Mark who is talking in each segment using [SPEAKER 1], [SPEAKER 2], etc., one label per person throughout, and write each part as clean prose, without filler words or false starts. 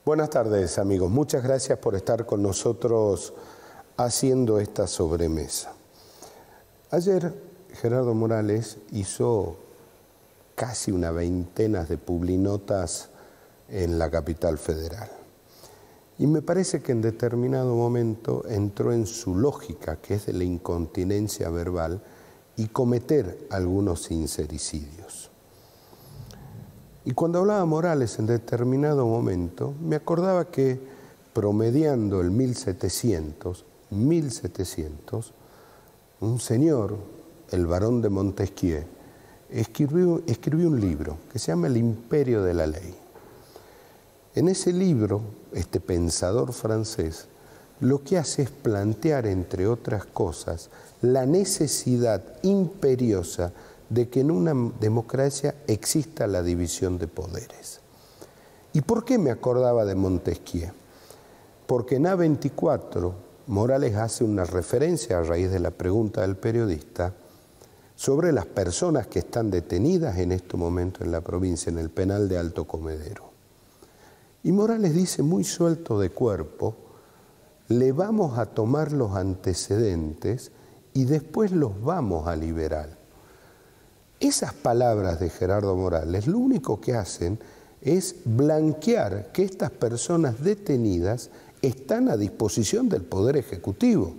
[SPEAKER 1] Buenas tardes, amigos. Muchas gracias por estar con nosotros haciendo esta sobremesa. Ayer Gerardo Morales hizo casi una veintena de publinotas en la capital federal. Y me parece que en determinado momento entró en su lógica, que es de la incontinencia verbal, y cometer algunos sincericidios. Y cuando hablaba Morales en determinado momento, me acordaba que promediando el 1700, un señor, el barón de Montesquieu, escribió un libro que se llama El Imperio de la Ley. En ese libro, este pensador francés lo que hace es plantear, entre otras cosas, la necesidad imperiosa de que en una democracia exista la división de poderes. ¿Y por qué me acordaba de Montesquieu? Porque en A24 Morales hace una referencia a raíz de la pregunta del periodista sobre las personas que están detenidas en este momento en la provincia, en el penal de Alto Comedero. Y Morales dice muy suelto de cuerpo: le vamos a tomar los antecedentes y después los vamos a liberar. Esas palabras de Gerardo Morales lo único que hacen es blanquear que estas personas detenidas están a disposición del Poder Ejecutivo.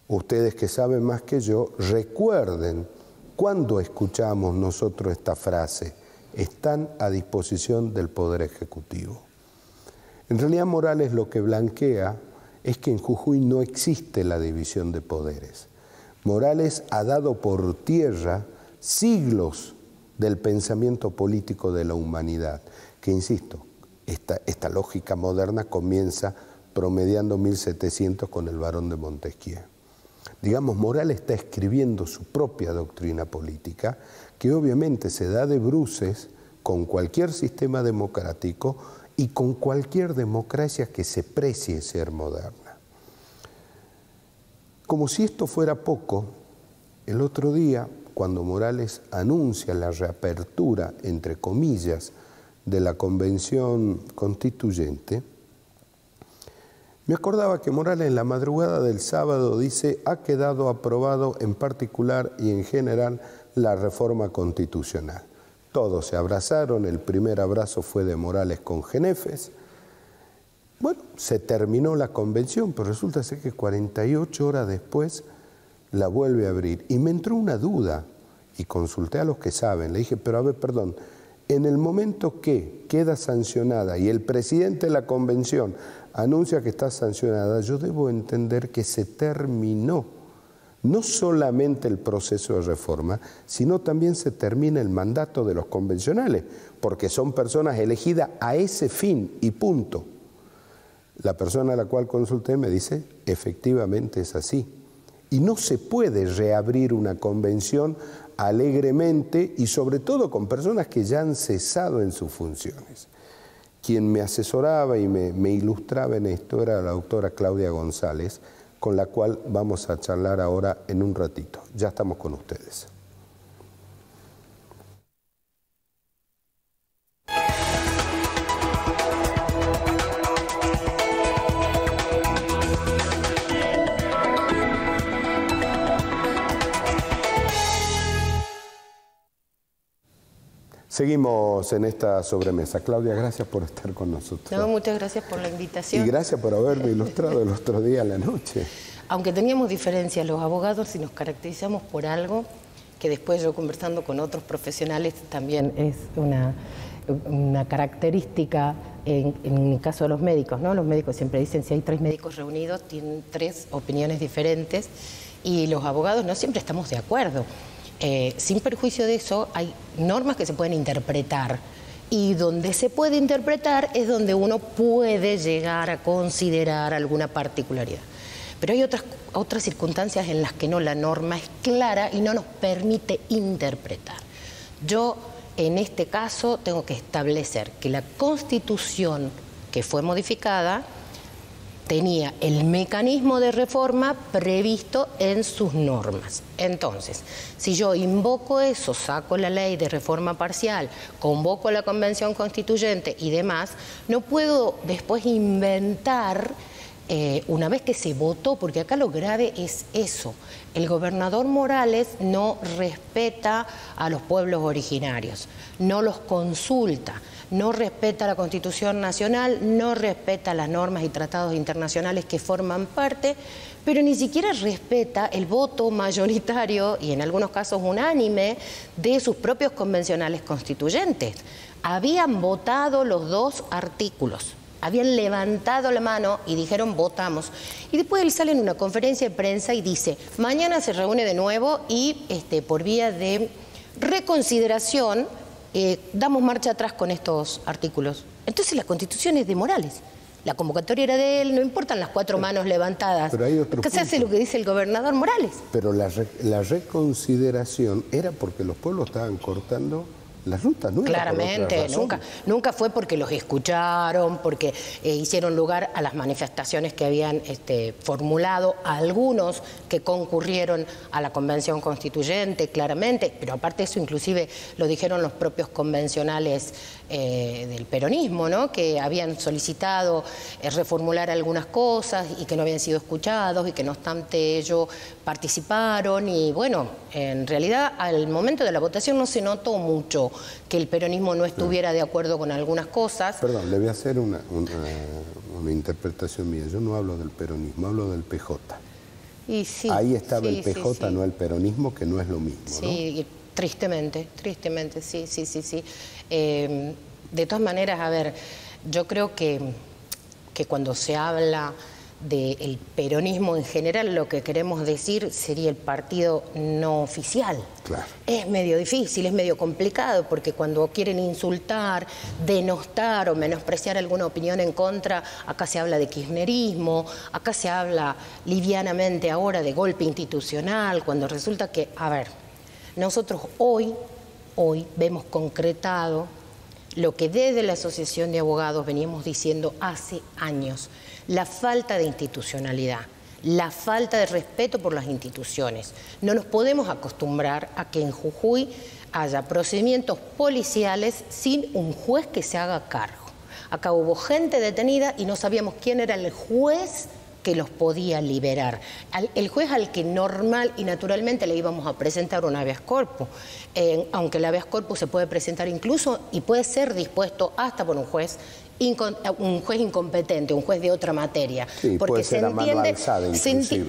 [SPEAKER 1] Ustedes que saben más que yo, recuerden cuando escuchamos nosotros esta frase: están a disposición del Poder Ejecutivo. En realidad Morales lo que blanquea es que en Jujuy no existe la división de poderes. Morales ha dado por tierra siglos del pensamiento político de la humanidad, que, insisto, esta lógica moderna comienza promediando 1700 con el barón de Montesquieu. Digamos, Morales está escribiendo su propia doctrina política, que obviamente se da de bruces con cualquier sistema democrático y con cualquier democracia que se precie ser moderna. Como si esto fuera poco, el otro día, cuando Morales anuncia la reapertura, entre comillas, de la Convención Constituyente, me acordaba que Morales en la madrugada del sábado dice: ha quedado aprobado en particular y en general la reforma constitucional. Todos se abrazaron, el primer abrazo fue de Morales con Genefes. Bueno, se terminó la convención, pero resulta ser que 48 horas después la vuelve a abrir. Y me entró una duda y consulté a los que saben. Le dije: pero a ver, perdón, en el momento que queda sancionada y el presidente de la convención anuncia que está sancionada, yo debo entender que se terminó no solamente el proceso de reforma, sino también se termina el mandato de los convencionales, porque son personas elegidas a ese fin y punto. La persona a la cual consulté me dice: efectivamente es así. Y no se puede reabrir una convención alegremente y sobre todo con personas que ya han cesado en sus funciones. Quien me asesoraba y me ilustraba en esto era la doctora Claudia González, con la cual vamos a charlar ahora en un ratito. Ya estamos con ustedes. Seguimos en esta sobremesa. Claudia, gracias por estar con nosotros.
[SPEAKER 2] No, muchas gracias por la invitación.
[SPEAKER 1] Y gracias por haberme ilustrado el otro día a la noche.
[SPEAKER 2] Aunque teníamos diferencias los abogados y nos caracterizamos por algo que después yo conversando con otros profesionales también es una característica en el caso de los médicos, ¿no? Los médicos siempre dicen: si hay 3 médicos reunidos, tienen 3 opiniones diferentes, y los abogados no siempre estamos de acuerdo. Sin perjuicio de eso, hay normas que se pueden interpretar, y donde se puede interpretar es donde uno puede llegar a considerar alguna particularidad. Pero hay otras circunstancias en las que no, la norma es clara y no nos permite interpretar. Yo, en este caso, tengo que establecer que la Constitución que fue modificada tenía el mecanismo de reforma previsto en sus normas. Entonces, si yo invoco eso, saco la ley de reforma parcial, convoco a la Convención Constituyente y demás, no puedo después inventar, una vez que se votó, porque acá lo grave es eso, el gobernador Morales no respeta a los pueblos originarios, no los consulta, no respeta la Constitución Nacional, no respeta las normas y tratados internacionales que forman parte, pero ni siquiera respeta el voto mayoritario y en algunos casos unánime de sus propios convencionales constituyentes. Habían votado los 2 artículos, habían levantado la mano y dijeron votamos. Y después él sale en una conferencia de prensa y dice, mañana se reúne de nuevo y por vía de reconsideración damos marcha atrás con estos artículos. Entonces la Constitución es de Morales. La convocatoria era de él, no importan las 4 manos levantadas.
[SPEAKER 1] Pero hay otro
[SPEAKER 2] punto. Se hace lo que dice el gobernador Morales.
[SPEAKER 1] Pero la reconsideración era porque los pueblos estaban cortando la ruta, no era
[SPEAKER 2] claramente, nunca fue porque los escucharon, porque hicieron lugar a las manifestaciones que habían formulado algunos que concurrieron a la Convención Constituyente, claramente, pero aparte de eso inclusive lo dijeron los propios convencionales del peronismo, ¿no? Que habían solicitado reformular algunas cosas y que no habían sido escuchados y que no obstante ello participaron y bueno, en realidad al momento de la votación no se notó mucho que el peronismo no estuviera de acuerdo con algunas cosas.
[SPEAKER 1] Perdón, le voy a hacer una interpretación mía. Yo no hablo del peronismo, hablo del PJ.
[SPEAKER 2] Y sí,
[SPEAKER 1] ahí estaba
[SPEAKER 2] sí,
[SPEAKER 1] el PJ,
[SPEAKER 2] sí, sí.
[SPEAKER 1] No el peronismo, que no es lo mismo,
[SPEAKER 2] sí, ¿no? Tristemente, sí. De todas maneras, a ver, yo creo que cuando se habla del peronismo en general, lo que queremos decir sería el partido no oficial.
[SPEAKER 1] Claro.
[SPEAKER 2] Es medio difícil, es medio complicado, porque cuando quieren insultar, denostar o menospreciar alguna opinión en contra, acá se habla de kirchnerismo, acá se habla livianamente ahora de golpe institucional, cuando resulta que, a ver, nosotros hoy vemos concretado lo que desde la Asociación de Abogados veníamos diciendo hace años, la falta de institucionalidad, la falta de respeto por las instituciones. No nos podemos acostumbrar a que en Jujuy haya procedimientos policiales sin un juez que se haga cargo. Acá hubo gente detenida y no sabíamos quién era el juez que los podía liberar. El juez al que normal y naturalmente le íbamos a presentar un habeas corpus, aunque el habeas corpus se puede presentar incluso y puede ser dispuesto hasta por un juez incompetente, un juez de otra materia.
[SPEAKER 1] Sí,
[SPEAKER 2] porque
[SPEAKER 1] puede ser a mano alzada,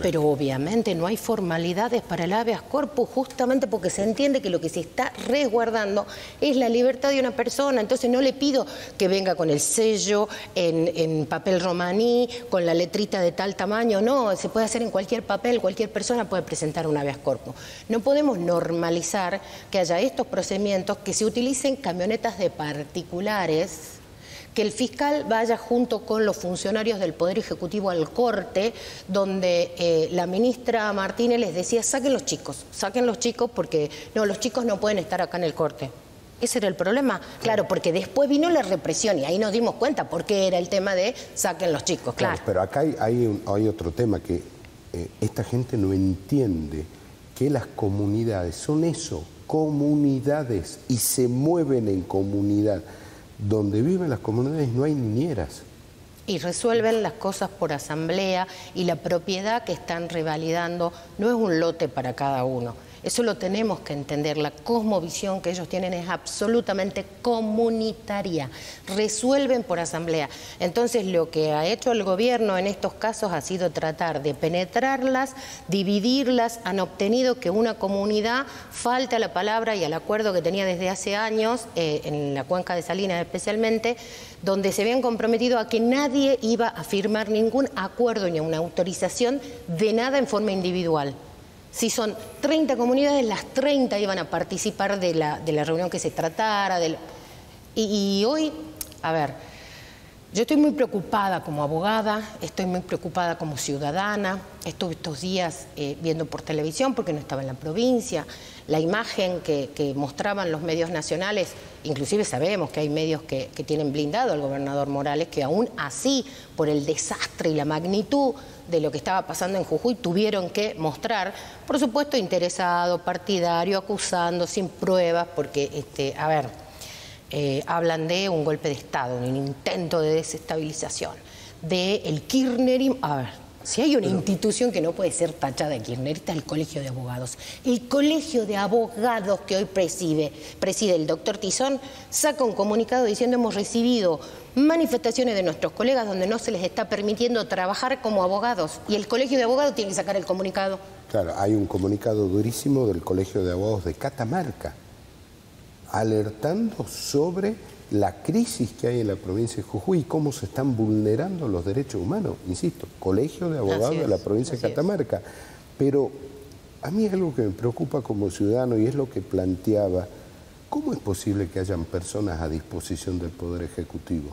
[SPEAKER 2] pero obviamente no hay formalidades para el habeas corpus, justamente porque se entiende que lo que se está resguardando es la libertad de una persona. Entonces no le pido que venga con el sello en papel romaní, con la letrita de tal tamaño, no, se puede hacer en cualquier papel, cualquier persona puede presentar un habeas corpus. No podemos normalizar que haya estos procedimientos, que se utilicen camionetas de particulares, que el fiscal vaya junto con los funcionarios del Poder Ejecutivo al corte, donde la ministra Martínez les decía, saquen los chicos porque no, los chicos no pueden estar acá en el corte. Ese era el problema, claro, porque después vino la represión y ahí nos dimos cuenta por qué era el tema de saquen los chicos, claro.
[SPEAKER 1] Pero acá hay otro tema, que esta gente no entiende que las comunidades son eso, comunidades, y se mueven en comunidad. Donde viven las comunidades no hay niñeras.
[SPEAKER 2] Y resuelven las cosas por asamblea y la propiedad que están revalidando no es un lote para cada uno. Eso lo tenemos que entender. La cosmovisión que ellos tienen es absolutamente comunitaria. Resuelven por asamblea. Entonces, lo que ha hecho el gobierno en estos casos ha sido tratar de penetrarlas, dividirlas. Han obtenido que una comunidad falte a la palabra y al acuerdo que tenía desde hace años, en la cuenca de Salinas especialmente, donde se habían comprometido a que nadie iba a firmar ningún acuerdo ni una autorización de nada en forma individual. Si son 30 comunidades, las 30 iban a participar de la reunión que se tratara. Y hoy, a ver, Yo estoy muy preocupada como abogada, estoy muy preocupada como ciudadana. Estuve estos días viendo por televisión, porque no estaba en la provincia, la imagen que mostraban los medios nacionales. Inclusive sabemos que hay medios que tienen blindado al gobernador Morales, que aún así, por el desastre y la magnitud de lo que estaba pasando en Jujuy, tuvieron que mostrar, por supuesto, interesado, partidario, acusando, sin pruebas, porque, a ver... hablan de un golpe de Estado, un intento de desestabilización, del kirchnerismo. A ver, si hay una institución que no puede ser tachada de kirchnerista, es el Colegio de Abogados. El Colegio de Abogados que hoy preside el doctor Tizón, saca un comunicado diciendo: hemos recibido manifestaciones de nuestros colegas donde no se les está permitiendo trabajar como abogados. Y el Colegio de Abogados tiene que sacar el comunicado.
[SPEAKER 1] Claro, hay un comunicado durísimo del Colegio de Abogados de Catamarca, alertando sobre la crisis que hay en la provincia de Jujuy y cómo se están vulnerando los derechos humanos. Insisto, Colegio de Abogados de la provincia de Catamarca. Pero a mí es algo que me preocupa como ciudadano y es lo que planteaba. ¿Cómo es posible que hayan personas a disposición del Poder Ejecutivo?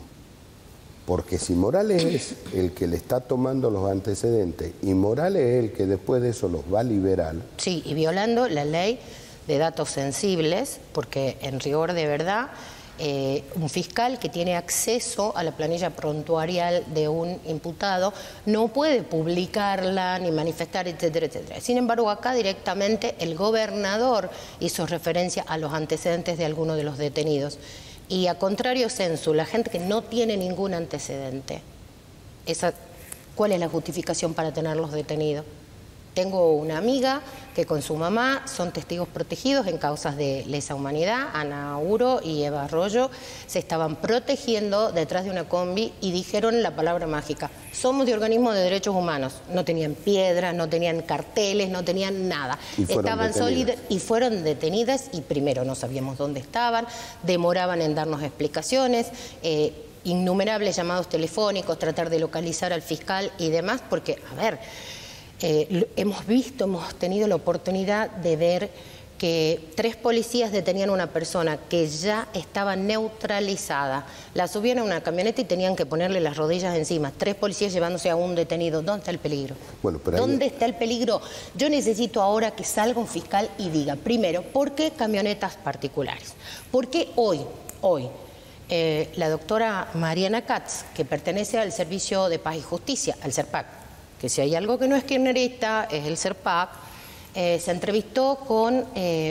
[SPEAKER 1] Porque si Morales es el que le está tomando los antecedentes y Morales es el que después de eso los va a liberar...
[SPEAKER 2] Sí, y violando la ley de datos sensibles, porque en rigor de verdad, un fiscal que tiene acceso a la planilla prontuarial de un imputado no puede publicarla ni manifestar, etcétera, etcétera. Sin embargo, acá directamente el gobernador hizo referencia a los antecedentes de algunos de los detenidos. Y a contrario censo, la gente que no tiene ningún antecedente, ¿cuál es la justificación para tenerlos detenidos? Tengo una amiga que con su mamá son testigos protegidos en causas de lesa humanidad. Ana Uro y Eva Arroyo se estaban protegiendo detrás de una combi y dijeron la palabra mágica: somos de organismos de derechos humanos. No tenían piedras, no tenían carteles, no tenían nada. Estaban sólidas y fueron detenidas, y primero no sabíamos dónde estaban, demoraban en darnos explicaciones, innumerables llamados telefónicos, tratar de localizar al fiscal y demás, porque, a ver... hemos tenido la oportunidad de ver que 3 policías detenían a una persona que ya estaba neutralizada. La subían a una camioneta y tenían que ponerle las rodillas encima. 3 policías llevándose a un detenido. ¿Dónde está el peligro? Bueno, pero ¿dónde está el peligro? Yo necesito ahora que salga un fiscal y diga, primero, ¿por qué camionetas particulares? ¿Por qué hoy, la doctora Mariana Katz, que pertenece al Servicio de Paz y Justicia, al CERPAC, que si hay algo que no es kirchnerista es el CERPAC, se entrevistó con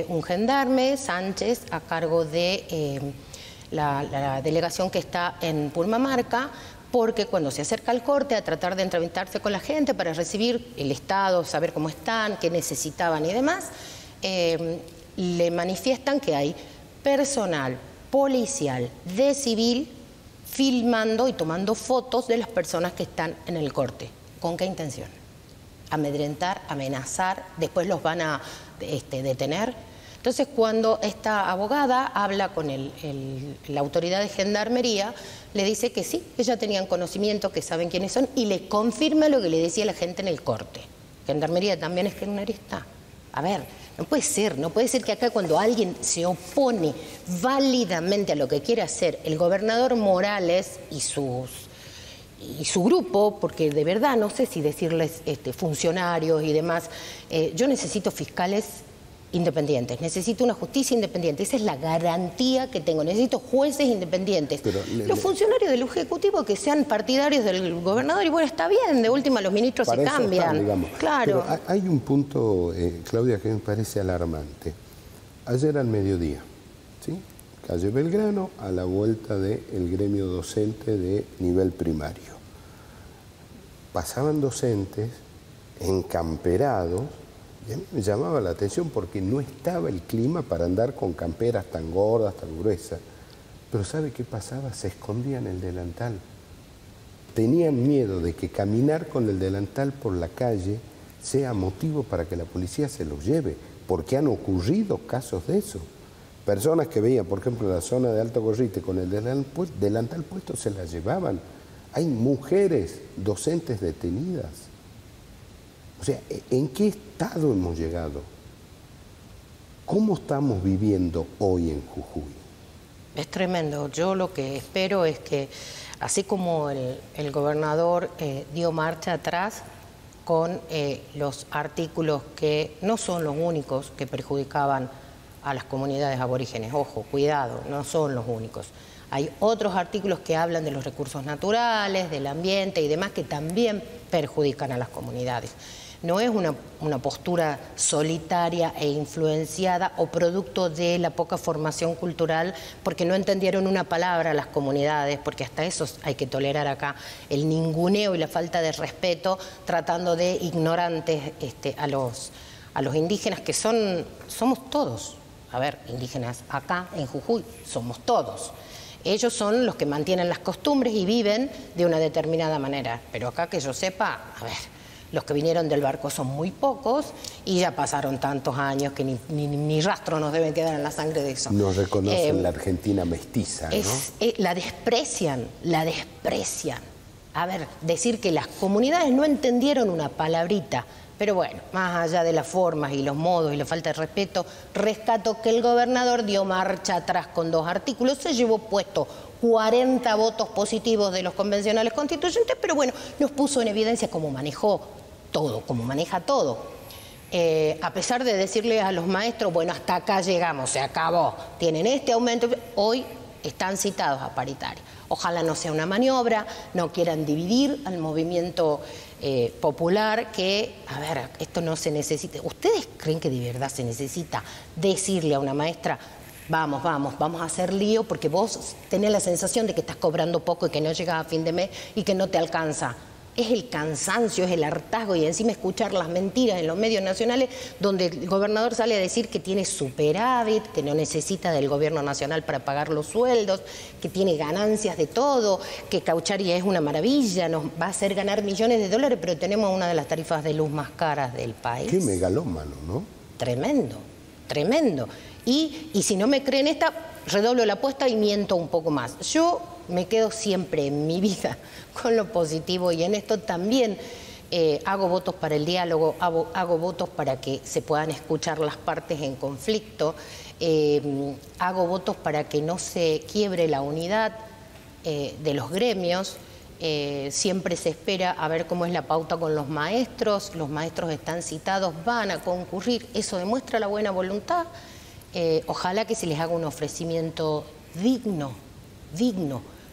[SPEAKER 2] un gendarme, Sánchez, a cargo de la delegación que está en Purmamarca, porque cuando se acerca al corte a tratar de entrevistarse con la gente para recibir el estado, saber cómo están, qué necesitaban y demás, le manifiestan que hay personal policial de civil filmando y tomando fotos de las personas que están en el corte. ¿Con qué intención? Amedrentar, amenazar, después los van a detener. Entonces, cuando esta abogada habla con la autoridad de gendarmería, le dice que sí, que ya tenían conocimiento, que saben quiénes son, y le confirma lo que le decía la gente en el corte. Gendarmería también es kirchnerista. A ver, no puede ser que acá cuando alguien se opone válidamente a lo que quiere hacer el gobernador Morales y su grupo, porque de verdad no sé si decirles funcionarios y demás, yo necesito fiscales independientes, necesito una justicia independiente, esa es la garantía que tengo, necesito jueces independientes. Los funcionarios del Ejecutivo que sean partidarios del gobernador, y bueno, está bien, de última los ministros se cambian. Claro.
[SPEAKER 1] Pero hay un punto, Claudia, que me parece alarmante. Ayer al mediodía, ¿sí?, calle Belgrano, a la vuelta del gremio docente de nivel primario. Pasaban docentes encamperados, y a mí me llamaba la atención porque no estaba el clima para andar con camperas tan gordas, tan gruesas. Pero ¿sabe qué pasaba? Se escondían el delantal. Tenían miedo de que caminar con el delantal por la calle sea motivo para que la policía se los lleve, porque han ocurrido casos de eso. Personas que veían, por ejemplo, en la zona de Alto Gorrite con el delantal puesto, se las llevaban. Hay mujeres docentes detenidas. O sea, ¿en qué estado hemos llegado? ¿Cómo estamos viviendo hoy en Jujuy?
[SPEAKER 2] Es tremendo. Yo lo que espero es que, así como el gobernador dio marcha atrás con los artículos que no son los únicos que perjudicaban a las comunidades aborígenes. Ojo, cuidado, no son los únicos. Hay otros artículos que hablan de los recursos naturales, del ambiente y demás que también perjudican a las comunidades. No es una postura solitaria e influenciada o producto de la poca formación cultural, porque no entendieron una palabra las comunidades, porque hasta eso hay que tolerar acá, el ninguneo y la falta de respeto, tratando de ignorantes a los indígenas, que somos todos. A ver, indígenas acá en Jujuy somos todos. Ellos son los que mantienen las costumbres y viven de una determinada manera. Pero acá, que yo sepa, a ver, los que vinieron del barco son muy pocos y ya pasaron tantos años que ni rastro nos deben quedar en la sangre de eso.
[SPEAKER 1] No reconocen la Argentina mestiza, ¿no?
[SPEAKER 2] La desprecian, la desprecian. A ver, decir que las comunidades no entendieron una palabrita, pero bueno, más allá de las formas y los modos y la falta de respeto, rescato que el gobernador dio marcha atrás con 2 artículos, se llevó puesto 40 votos positivos de los convencionales constituyentes, pero bueno, nos puso en evidencia cómo manejó todo, cómo maneja todo. A pesar de decirle a los maestros, bueno, hasta acá llegamos, se acabó, tienen este aumento, hoy están citados a paritaria. Ojalá no sea una maniobra, no quieran dividir al movimiento popular, que, a ver, esto no se necesita. ¿Ustedes creen que de verdad se necesita decirle a una maestra, vamos a hacer lío porque vos tenés la sensación de que estás cobrando poco y que no llegas a fin de mes y que no te alcanza? Es el cansancio, es el hartazgo, y encima escuchar las mentiras en los medios nacionales donde el gobernador sale a decir que tiene superávit, que no necesita del gobierno nacional para pagar los sueldos, que tiene ganancias de todo, que Cauchari es una maravilla, nos va a hacer ganar millones de dólares, pero tenemos una de las tarifas de luz más caras del país.
[SPEAKER 1] Qué megalómano, ¿no?
[SPEAKER 2] Tremendo, tremendo. Y si no me creen esta, redoblo la apuesta y miento un poco más. Yo me quedo siempre en mi vida con lo positivo, y en esto también hago votos para el diálogo, hago votos para que se puedan escuchar las partes en conflicto, hago votos para que no se quiebre la unidad de los gremios. Siempre se espera a ver cómo es la pauta con los maestros están citados, van a concurrir, eso demuestra la buena voluntad. Ojalá que se les haga un ofrecimiento digno,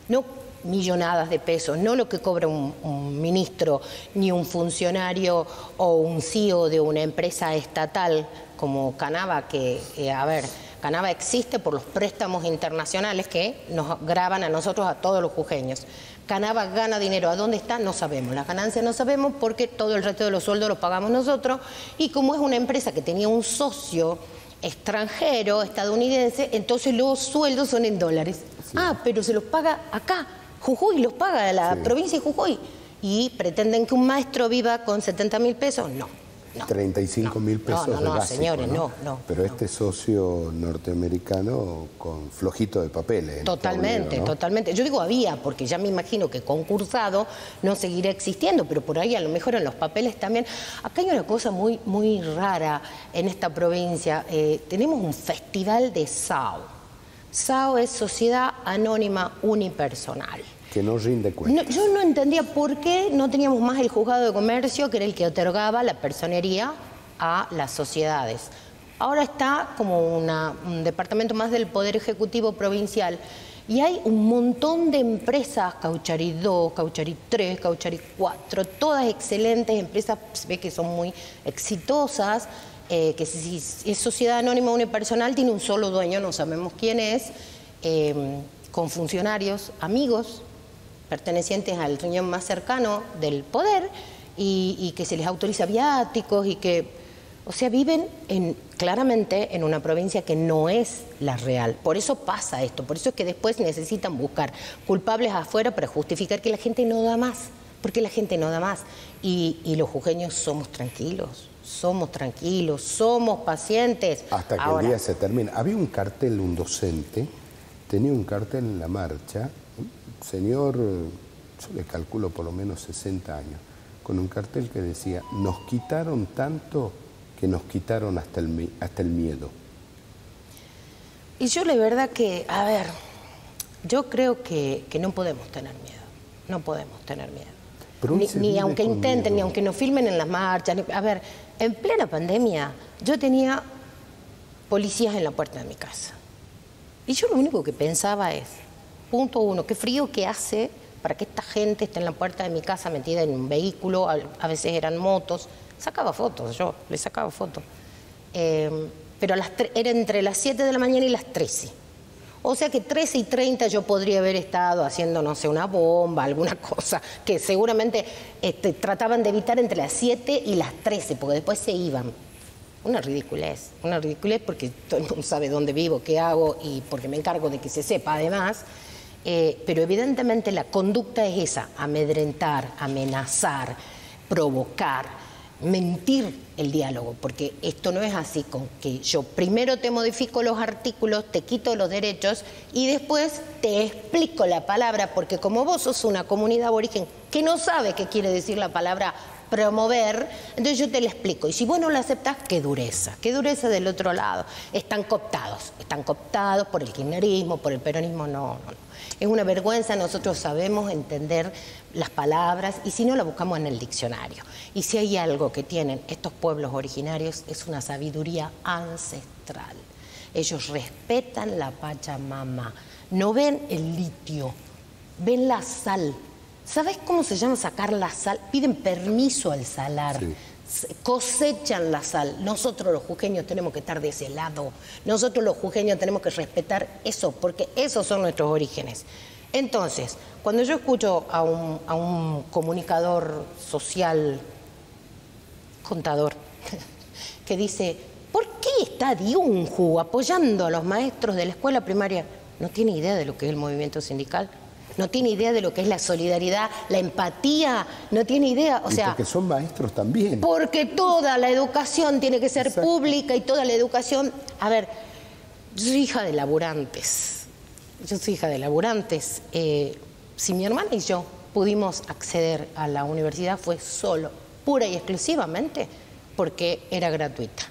[SPEAKER 2] no millonadas de pesos, no lo que cobra un ministro, ni un funcionario o un CEO de una empresa estatal como Canava, a ver, Canava existe por los préstamos internacionales que nos graban a nosotros, a todos los jujeños. Canava gana dinero, ¿a dónde está? No sabemos, las ganancias no sabemos, porque todo el resto de los sueldos los pagamos nosotros, y como es una empresa que tenía un socio extranjero, estadounidense, entonces los sueldos son en dólares. Sí. Ah, pero se los paga acá, Jujuy los paga la provincia de Jujuy. ¿Y pretenden que un maestro viva con 70.000 pesos? No.
[SPEAKER 1] 35.000 pesos de básico,
[SPEAKER 2] señores, no.
[SPEAKER 1] Pero este socio norteamericano con flojito de papeles.
[SPEAKER 2] Totalmente, ¿no? Totalmente. Yo digo había, porque ya me imagino que concursado no seguirá existiendo, pero por ahí a lo mejor en los papeles también. Acá hay una cosa muy, muy rara en esta provincia. Tenemos un festival de SAO. SAO es Sociedad Anónima Unipersonal.
[SPEAKER 1] Que no rinde cuenta.
[SPEAKER 2] Yo no entendía por qué no teníamos más el juzgado de comercio, que era el que otorgaba la personería a las sociedades. Ahora está como un departamento más del Poder Ejecutivo Provincial, y hay un montón de empresas, Cauchari 2, Cauchari 3, Cauchari 4, todas excelentes empresas, se ve que son muy exitosas, que si es Sociedad Anónima Unipersonal tiene un solo dueño, no sabemos quién es, con funcionarios, amigos, pertenecientes al riñón más cercano del poder, y que se les autoriza viáticos y que, o sea, viven claramente en una provincia que no es la real. Por eso pasa esto, por eso es que después necesitan buscar culpables afuera para justificar que la gente no da más, porque la gente no da más. Y los jujeños somos tranquilos, somos pacientes.
[SPEAKER 1] Hasta que el día se termina. Había un cartel, un docente, tenía un cartel en la marcha, señor, yo le calculo por lo menos 60 años, con un cartel que decía, nos quitaron tanto que nos quitaron hasta el miedo.
[SPEAKER 2] Y yo la verdad que, a ver, Yo creo que no podemos tener miedo, no podemos tener miedo. Ni aunque intenten, ni aunque nos filmen en las marchas. A ver, en plena pandemia yo tenía policías en la puerta de mi casa. Y yo lo único que pensaba es, punto uno, qué frío que hace para que esta gente esté en la puerta de mi casa metida en un vehículo, a veces eran motos. Sacaba fotos, yo le sacaba fotos. Pero era entre las 7 de la mañana y las 13. O sea que 13:30 yo podría haber estado haciendo, no sé, una bomba, alguna cosa, que seguramente trataban de evitar entre las 7 y las 13, porque después se iban. Una ridiculez porque todo el mundo sabe dónde vivo, qué hago y porque me encargo de que se sepa además. Pero evidentemente la conducta es esa, amedrentar, amenazar, provocar, mentir el diálogo, porque esto no es así con que yo primero te modifico los artículos, te quito los derechos y después te explico la palabra, porque como vos sos una comunidad aborigen que no sabe qué quiere decir la palabra promover, entonces yo te la explico. Y si vos no la aceptás, qué dureza del otro lado. Están cooptados por el kirchnerismo, por el peronismo, no. Es una vergüenza, nosotros sabemos entender las palabras y si no, la buscamos en el diccionario. Y si hay algo que tienen estos pueblos originarios es una sabiduría ancestral. Ellos respetan la Pachamama, no ven el litio, ven la sal. ¿Sabes cómo se llama sacar la sal? Piden permiso al salar. Sí. Cosechan la sal. Nosotros los jujeños tenemos que estar de ese lado. Nosotros los jujeños tenemos que respetar eso, porque esos son nuestros orígenes. Entonces, cuando yo escucho a un comunicador social, contador, que dice, ¿por qué está Diunju apoyando a los maestros de la escuela primaria? No tiene idea de lo que es el movimiento sindical. No tiene idea de lo que es la solidaridad, la empatía, no tiene idea,
[SPEAKER 1] porque son maestros también.
[SPEAKER 2] Porque toda la educación tiene que ser pública y toda la educación... A ver, yo soy hija de laburantes, si mi hermana y yo pudimos acceder a la universidad fue solo, pura y exclusivamente porque era gratuita.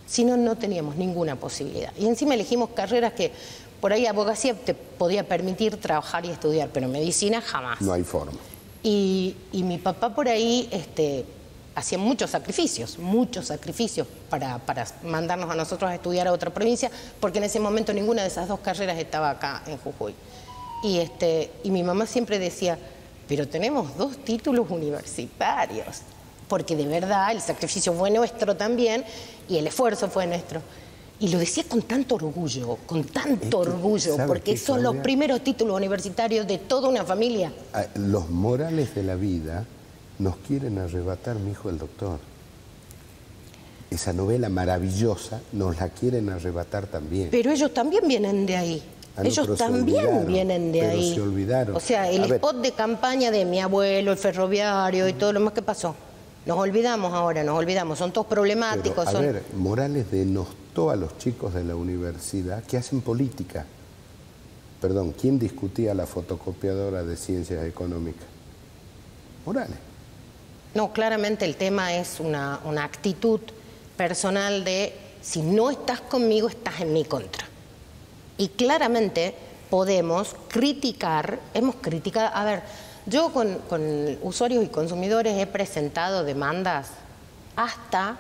[SPEAKER 2] Si no, no teníamos ninguna posibilidad. Y encima elegimos carreras que... Por ahí abogacía te podía permitir trabajar y estudiar, pero medicina jamás.
[SPEAKER 1] No hay forma.
[SPEAKER 2] Y mi papá por ahí hacía muchos sacrificios para mandarnos a nosotros a estudiar a otra provincia, porque en ese momento ninguna de esas dos carreras estaba acá en Jujuy. Y mi mamá siempre decía, pero tenemos 2 títulos universitarios, porque de verdad el sacrificio fue nuestro también y el esfuerzo fue nuestro. Y lo decía con tanto orgullo, porque son los primeros títulos universitarios de toda una familia.
[SPEAKER 1] Los morales de la vida nos quieren arrebatar, mi hijo el doctor. Esa novela maravillosa nos la quieren arrebatar también.
[SPEAKER 2] Pero ellos también vienen de ahí. Ellos también vienen de ahí.
[SPEAKER 1] Se olvidaron.
[SPEAKER 2] O sea, el spot de campaña de mi abuelo, el ferroviario y todo lo más que pasó. Nos olvidamos ahora, son todos problemáticos.
[SPEAKER 1] Pero, a ver, Morales denostó a los chicos de la universidad que hacen política. Perdón, ¿quién discutía la fotocopiadora de ciencias económicas? Morales.
[SPEAKER 2] No, claramente el tema es una actitud personal de si no estás conmigo, estás en mi contra. Y claramente podemos criticar, hemos criticado, a ver... Yo con usuarios y consumidores he presentado demandas hasta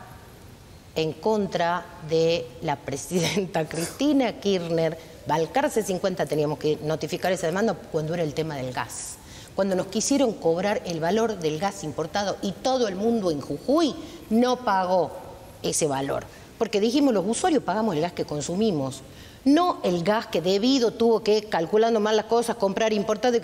[SPEAKER 2] en contra de la presidenta Cristina Kirchner. Balcarce 50 teníamos que notificar esa demanda cuando era el tema del gas. Cuando nos quisieron cobrar el valor del gas importado y todo el mundo en Jujuy no pagó ese valor. Porque dijimos, los usuarios pagamos el gas que consumimos. No el gas que debido tuvo que, calculando mal las cosas, comprar importado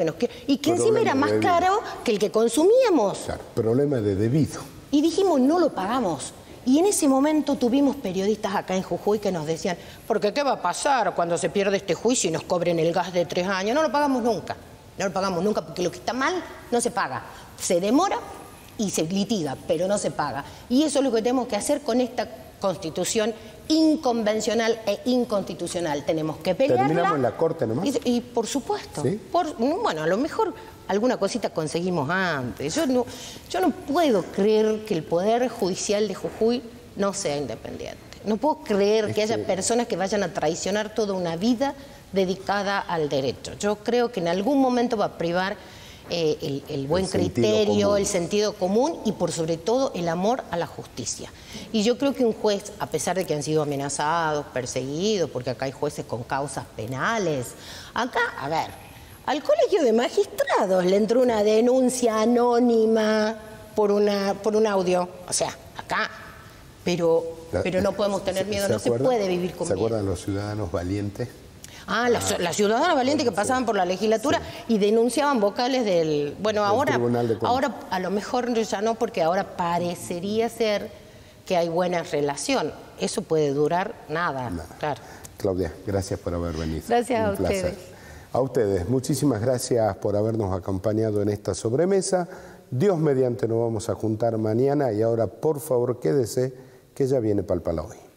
[SPEAKER 2] y que encima era más caro que el que consumíamos.
[SPEAKER 1] Claro, problema de debido.
[SPEAKER 2] Y dijimos, no lo pagamos. Y en ese momento tuvimos periodistas acá en Jujuy que nos decían, porque ¿qué va a pasar cuando se pierde este juicio y nos cobren el gas de 3 años? No lo pagamos nunca. No lo pagamos nunca porque lo que está mal no se paga. Se demora y se litiga, pero no se paga. Y eso es lo que tenemos que hacer con esta Constitución inconvencional e inconstitucional. Tenemos que pelearla.
[SPEAKER 1] ¿Terminamos en la Corte nomás?
[SPEAKER 2] Y por supuesto.
[SPEAKER 1] ¿Sí?
[SPEAKER 2] Bueno, a lo mejor alguna cosita conseguimos antes. Yo no puedo creer que el Poder Judicial de Jujuy no sea independiente. No puedo creer que haya personas que vayan a traicionar toda una vida dedicada al derecho. Yo creo que en algún momento va a privar el buen criterio, el sentido común y por sobre todo el amor a la justicia. Y yo creo que un juez, a pesar de que han sido amenazados, perseguidos, porque acá hay jueces con causas penales, acá, a ver, al Colegio de Magistrados le entró una denuncia anónima por un audio, o sea, acá, pero no podemos tener miedo, no se puede vivir con miedo.
[SPEAKER 1] ¿Se acuerdan los ciudadanos valientes?
[SPEAKER 2] Las ciudadanas valientes que pasaban por la legislatura y denunciaban vocales del... Bueno, ahora a lo mejor ya no, porque ahora parecería ser que hay buena relación. Eso puede durar nada. Claro.
[SPEAKER 1] Claudia, gracias por haber venido.
[SPEAKER 2] Gracias a ustedes.
[SPEAKER 1] A ustedes, muchísimas gracias por habernos acompañado en esta sobremesa. Dios mediante nos vamos a juntar mañana y ahora por favor quédese que ya viene Palpala Hoy.